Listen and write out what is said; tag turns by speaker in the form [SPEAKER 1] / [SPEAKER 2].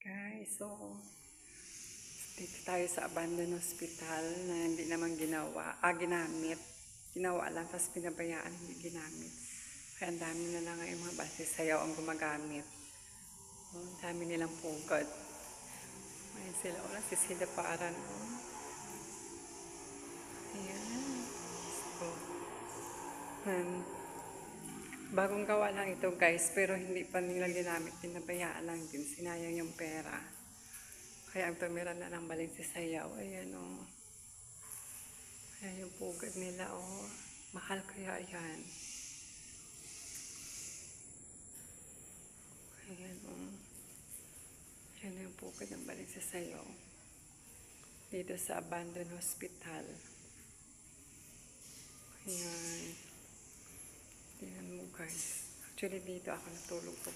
[SPEAKER 1] Guys, so dito tayo sa abandoned hospital na hindi naman ginamit. Ginawa lang, tapos pinabayaan, hindi ginamit. Kaya ang dami na lang yung mga base sayaw ang gumagamit. Ang dami nilang pugad. Ayan sila, wala si Sila Paran. Ayan. So, bagong gawa lang ito guys, pero hindi pa nila ginamit. Pinabayaan lang din, sinayang yung pera. Kaya ang tumira na ng baling si Sayaw. Ayan o. Oh. Ayan yung pugad nila o. Oh. Mahal kaya yan. Ayan o. Oh. Ayan yung pugad ng baling si Sayaw. Dito sa abandoned hospital. Ayan. Tingnan mo guys. Actually dito ako natulog po.